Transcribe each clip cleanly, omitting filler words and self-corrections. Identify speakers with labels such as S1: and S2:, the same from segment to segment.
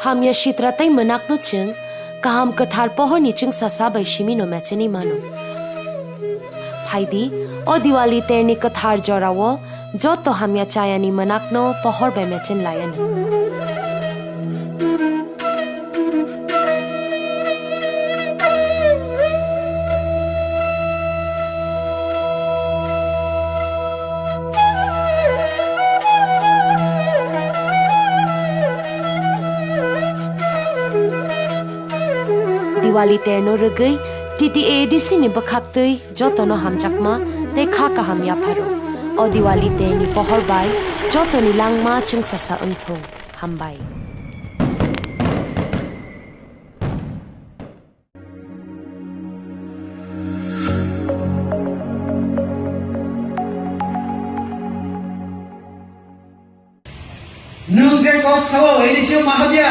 S1: Hamya shitratai menak no cheng, kaham kathar pohor ni cheng sasa bai shimi no mecheni mano. Phaidi, o Diwali terni kathar jorawo, joto hamya chayani menak no pohor bai mechen layan. Diwali terno regai TTA DC ni bakhaktui joto no hamjakma te kha ka hamya pharo o Diwali terni pohor bai joto ni langma chung sasa unthong hambai
S2: Nungje kok sawo edisio mahabia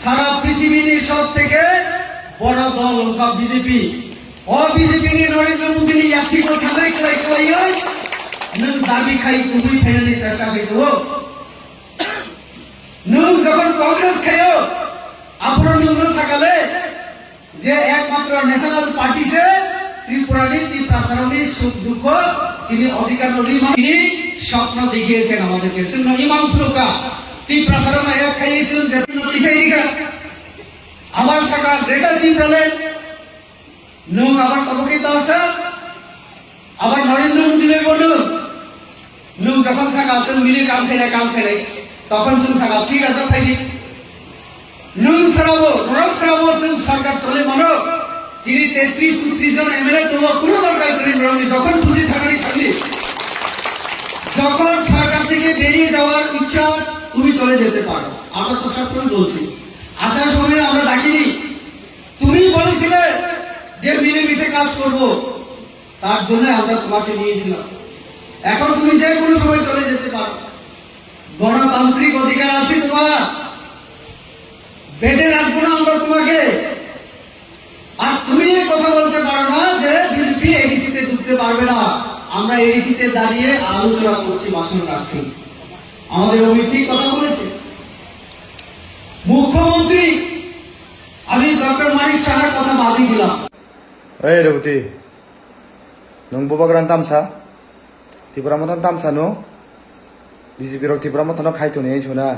S2: সারা পৃথিবীর সব থেকে বড় দল হলো BJP ও BJP ni Narendra Modi ni yakhi ko thamai klai oi nung dabi khai তুমি ফেরানোর চেষ্টা করো nung যখন কংগ্রেস খায়ো আপনার nung সকালে যে একমাত্র ন্যাশনাল পার্টি সে ত্রিপুরানি সুখ দুঃখ যিনি অধিকার তিনি স্বপ্ন দেখিয়েছেন আমাদেরকে শুনুন ইমাম ফুলকা Tipra sarana এক খাইয়েছিলেন যে নতিসাইরিকা আমার সাকা গ্রেটার টিপ্রালে নং আবার কবকিত আছে আবার নরেন্দ্র মোদি লে বলু নং যখন সাকা আসেন মিলে কাম ফেলে তখন जों সাকা ঠিক আছে ফাইদি নং সারাবো নরক সারাবো जों সরকার চলে মানো যিনি 33 জন এমএলএ তো কোনো দরকার করেন রঙে যখন খুশি থাকারই থাকি যখন সরকার থেকে বেরিয়ে যাওয়ার ইচ্ছা তুমি চলে যেতে পারো আমরা তো সবসময় বলছি আসার সময় আমরা ডাকিনি তুমি বলেছিলে যে মিলেমিশে কাজ করব তার জন্য আমরা তোমাকে নিয়েছিলাম এখন তুমি যে কোনো সময় চলে যেতে পারো গণতান্ত্রিক অধিকার আছে তোমার বেঁধে রাখবো না আমরা তোমাকে আর তুমি এই কথা বলতে পারো না যে বিজেপি এডিসিতে ঢুকতে পারবে না আমরা এডিসিতে দাঁড়িয়ে আলোচনা করছি ভাষণ রাখছি আমাদের অমিতিক কথা বলেছে মুখ্যমন্ত্রী আমি ডক্টর মানিক সাহার কথা বাদই দিলাম
S3: এই রেবতী নং ববাগ্রান তামসা ত্রিপুরা মথন তামসা নো বিজেপি রক ত্রিপুরা মথন খাইতো নেই ছনা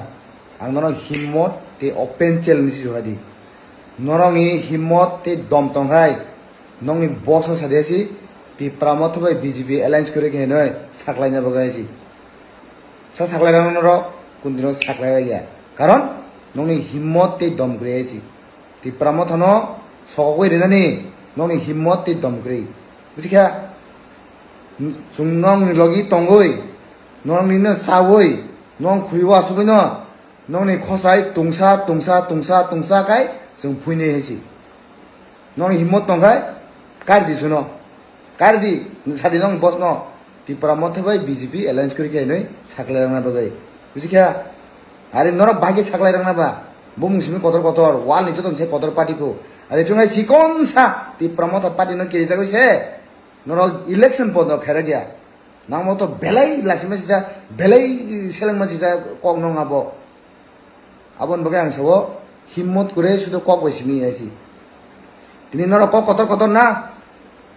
S3: আং নন হিম্মত তে ওপেন চ্যালেঞ্জ জহাদি নরংনি হিম্মত তে দম তংহাই নংনি বস সাদেসি ত্রিপুরা মথ বাই বিজেপি এলায়েন্স করে কে নয় সাকলাইনা বগাইছি सा साकलायरानो रो कुनदिनो साकलायया कारण नोंनि हिम्मत ते दम ग्रेसि त्रिपुरा मथनो सकoi रेनानि नोंनि हिम्मत ते दम ग्रे बुझिखा सुंगं नि लगी तंगoi नोंनि न सावoi नों खुइवा सुबैनो नोंनि खसाय तुंसा काय जों फुइने हेसि नोंनि हिम्मत तंगाय कारदि सुनो कारदि सादि नों बसनो Tipra Motha bai BJP alliance kori kai noi saklai rangna bagai busikha are norok bagi saklai rangna ba bung simi kotor wal ni jotong se kotor party ko are chungai sikon sa Tipra Motha party no kiri jagoi se norok election pod no khera gya nang moto belai lasima sisa belai seleng ma sisa kok nong abo abon bagai ang sawo himmot kore sudo kok besimi aisi tini norok kok kotor na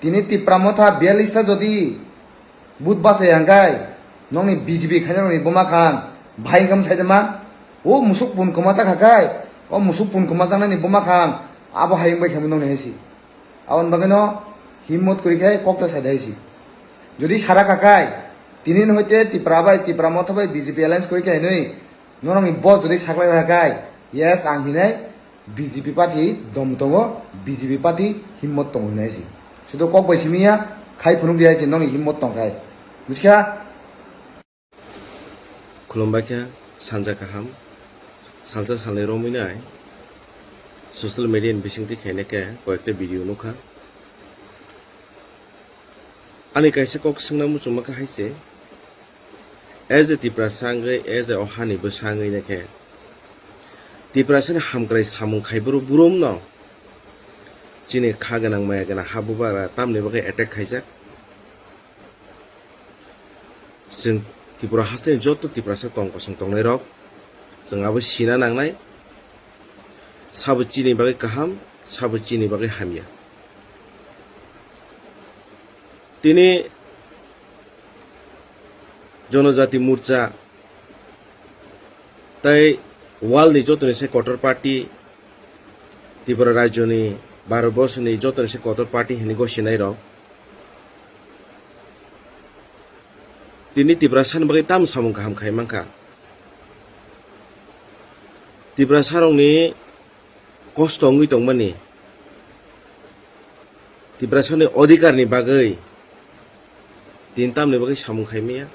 S3: tini Tipra Motha 42 ta jodi বুধ বাসে আঙ্গাই নংনি BJP খাইনা নংনি বোমা খান ভাই কাম সাইদমা ও মুসুক পুন কমা জাখাকাই ও মুসুক পুন কমা জানানি বোমা খান আবো হাইং by খামু নংনি হেসি আওন বাগেনো হিম্মত করি খাই ককটা সাইদা হেসি যদি সারা কাকাই তিনিন হইতে ত্রিপুরা মথা বাই বিজেপি এলায়েন্স করি খাই নই নরংনি বস যদি সাকলাই রাখাই ইয়েস আং হিনাই বিজেপি পার্টি দম দङ বিজেপি পার্টি হিম্মত দङ হিনাইসি শুধু কক বাইসিমিয়া খাই ফুনুক দিয়াইছে নংনি হিম্মত দংখাই বুঝখা
S4: खुलुमबायखा सानजा गाहाम सानजा साननै रमिनाय ससियेल मिडिया बिसिंति खायनायखा कयेकटा भिडिअ नुखा आंनि कायसे कक सोंना मुचुमाखा हायसे as a Tipra सांगै as a अहानिबो सांगै नाखे टिप्रासन हामग्राय सामुं खायबरो बुरम न चिने खागोनां मायागोनां हाबुबारा तामने बागै एटेक खायजा जों ত্রিপুরা হাসতে যত ত্রিপুরাসা তংকসং তংনাই রক जोंहाबो सिना नांनाय sabo chini bagai kaham sabo chini bagai hamia tini জনজাতি মোর্চা তাই ওয়ার্ল্ড যতনে সে কটর পার্টি ত্রিপুরা রাজ্যনি ভারতবর্ষনি যতনে সে কটর পার্টি হেনি গসিনাই রং তিনি ত্রিপুরা সানবাগै তাম সামুং গাहाम खायमांखा ত্রিপুরা সাरंनि কষ্ট ngui tongmani ত্রিপুরা सारनि अधिकारनि बागै tin tamni bagai samung khaimia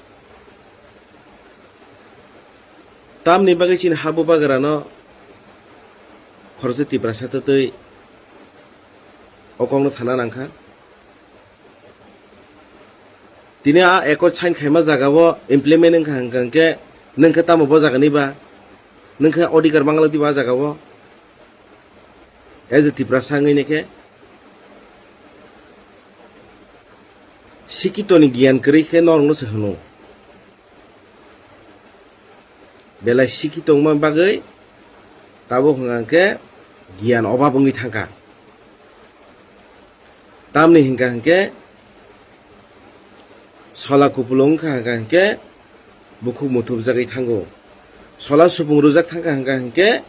S4: tamni bagai chin habu bagarano khorse Tipra satatoi okongno thana nangkha tini a eko chain khaima jagao implement nangkha hangkangke nangkha tamo bo jagani ba nangkha odikar bangla diba jagao as a Tipra sangai neke sikitoni giyan kri ke norno sehno bela sikitong ma bagai tabo hangke giyan obabungi thangka tamni hingka hangke sola kupulong hangke buku mutub jagai thango sola supung rujak thangka hangke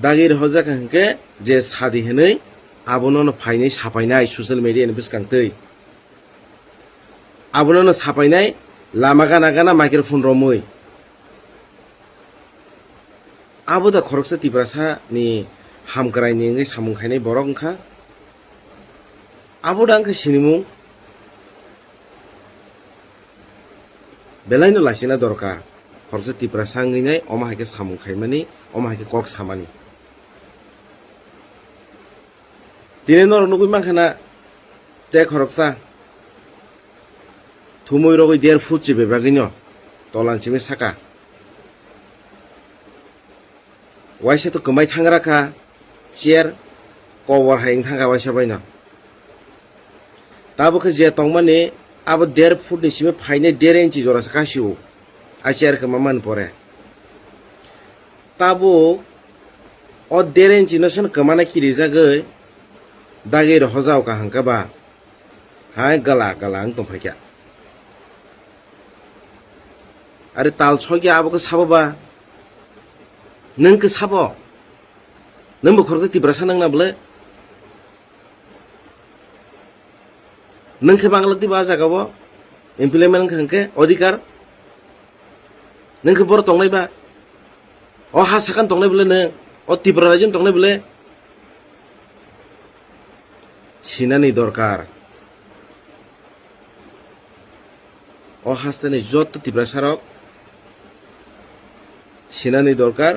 S4: dagir hojak hangke je sadi henei abono phainai sapainai social media ni biskangtei abono sapainai lama gana gana microphone romoi aboda khoroksa Tipra sa ni hamkrai ni ngai samung khainai borok ongkha aboda angkha sinimung belaino lasina dorkar khoroksa Tipra sa ngai nai oma haike samung khaimani oma haike kok samani tine nor nugui mankhana te khoroksa thumoi rogoi 1.5 foot চেবে বাগিনো তলানচিমে সাকা ওয়াইসে তো কমাই থাংরাখা chair cover হাইং থাঙ্গা ওয়াইসা বাইনা তাবকে যে তংমানে আবো 1.5 foot নিচিমে ফাইনে 1.5 ইঞ্চি জরাস কাশিও আ chair কে মামান পরে তাবো ও 1.5 ইঞ্চি নসন কমানা কি রিজাগৈ দাগে রহজাও কা হাঙ্কাবা high গালা গালা আং তংফাইকা আরে তাল ছগে আবকে সাববা নংকে sub নংবো খরজা Tipra sa nangna bole nangke bangla diba jagao implement khangke odikar nangke bor tongnai ba o ha sakan tongnai bole ne o Tipra rajin tongnai bole sinani dorkar o hastane jotto Tipra sarok sinani dorkar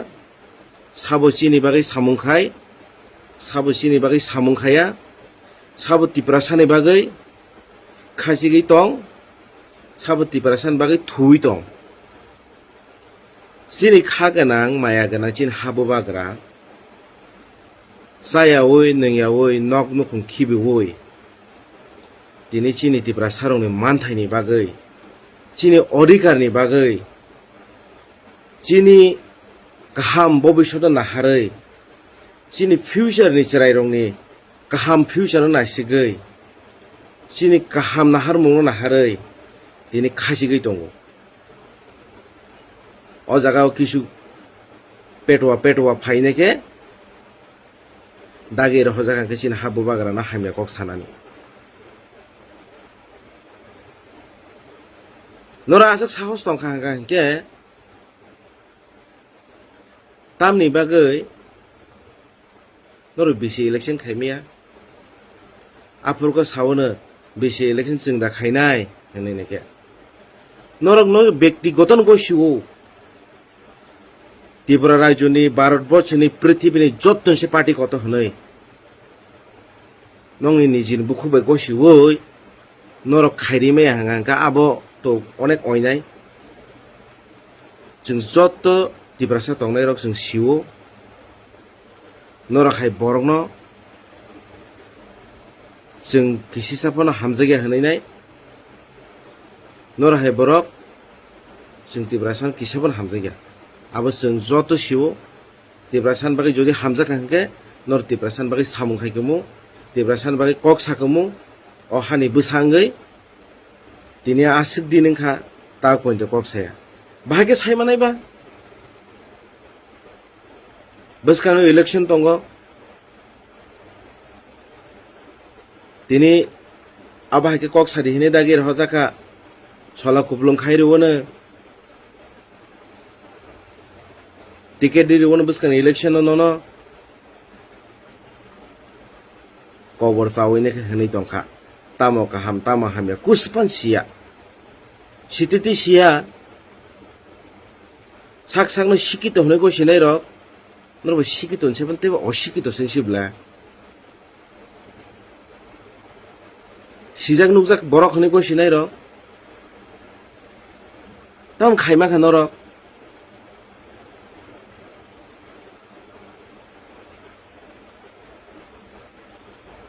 S4: sabo chini bagai samungkhai sabo chini bagai samungkhaya sabo Tipra sani bagai khasigi tong sabo Tipra san bagai thui tong sini khaganang maya gana chin habu bagra saya oi nengya oi nok nukung khibi oi tini chini Tipra sarong ni manthai ni bagai chini odikar ni bagai chini kaham bobishota naharai chini future ni cherai rongni kaham future na sigei chini kaham nahar mung naharai tini khasigei tongo o jagao kisu petwa phaineke dage ro hojaga ke chini habu bagra na hamya kok sanani nora asak sahos tongkha hangka ke tamni bagai nor bisi election khaimia apurko sawono bisi election jingda khainai hene neke norok no ব্যক্তিগতন গসিও Tipra রাজ্যনি ভারতবর্ষনি পৃথিবীনি যত্নসে party কত হনই নংনি নিজিন বুখুবে গসিওই নরক খাইরিমে হাঙ্গাঙ্কা আবো তো অনেক অইনাই जों যত Tipra sa tongnai rok जों siwo nora khai borokno जों kisi sapano hamjagya hanainai nora hai borok जों Tipra sa kisapon hamjagya abo जों joto siwo Tipra san bagi jodi hamza kangke nor tipra san bagi samung khai kemu tipra san bagi kok sakemu o hani busangai tini asik dinengkha ta point kok saya bahage sai manai ba baskano election tongo tini abahake kok sadi hine dagir hodaka sola kuplung khairuwono ticket diriwono baskan election no kobor sawine ke hini tongkha tamo kaham tamo hamya kuspan sia sititi sia saksang no sikito hne ko sinai rok norbo sikito nseban teba osikito sensibla sijak nukjak borok hne ko sinai rok tam khaima kha norok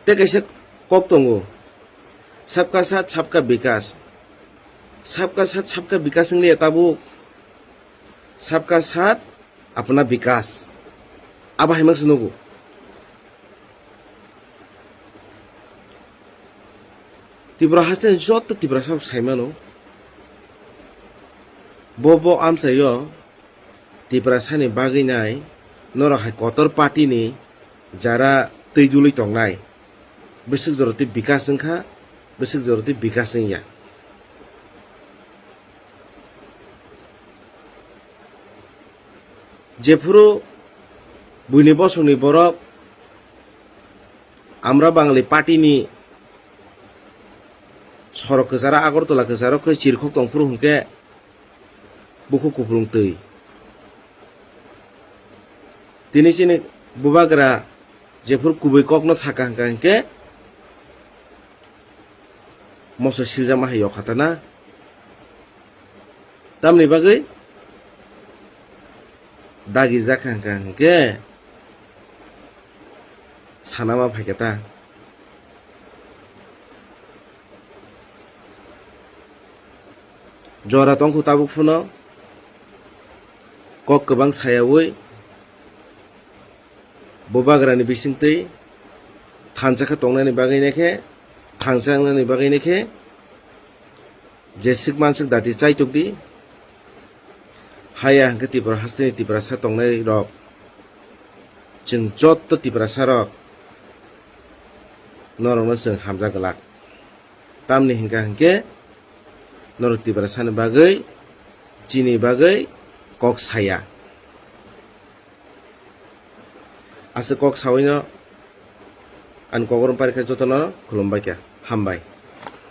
S4: te kaisa kok tongo सबका साथ सबका विकास सबका साथ सबका विकास ले ताबु सबका साथ अपना विकास अब हिमक सुनोगो तिब्रा हस्ते जत तिब्रा सब साइमानो बोबो आमसायो तिब्रा सानि बागैनाय नरहाय कतर पार्टीनि जारा तैदुलै तंनाय बिसक जरति विकास जोंखा बिसक जरति विकास जोंया जेफुरो बुइनि बसंनि बरक आमरा बांगाली पार्टीनि सरक जारा आगरतला जारा खै चिरखक दंफुर हुंके बुखु कुफ्रुं तै तिनि सिनि बुबाग्रा जेफुर कुबै ककनो थाका हांके मसो सिलजा माहायाव खाताना तामनि बागै दागि जाखांके सानामा फायकेता जरा तंखौ ताबुक फुनो कक गोबां सायावै बोबाग्रानि बिसिंतै थानजाखा तंनायनि बागैनेखे थांजांनायनि बागैनेखे जेसिक मानसिक दाति चाइतुकदि हाया हांके तिब्रा हास्तेनि तिब्रा सा तंनाय रक जों जत तिब्रा सा रक नरनो जों हामजा गलाक तामनि हिंका हांके नर तिब्रा सानि बागै चिनि बागै कक साया आसे कक सावैनो आन कगरम पारिखा जतन खुलुमबाय क्या हामबाय।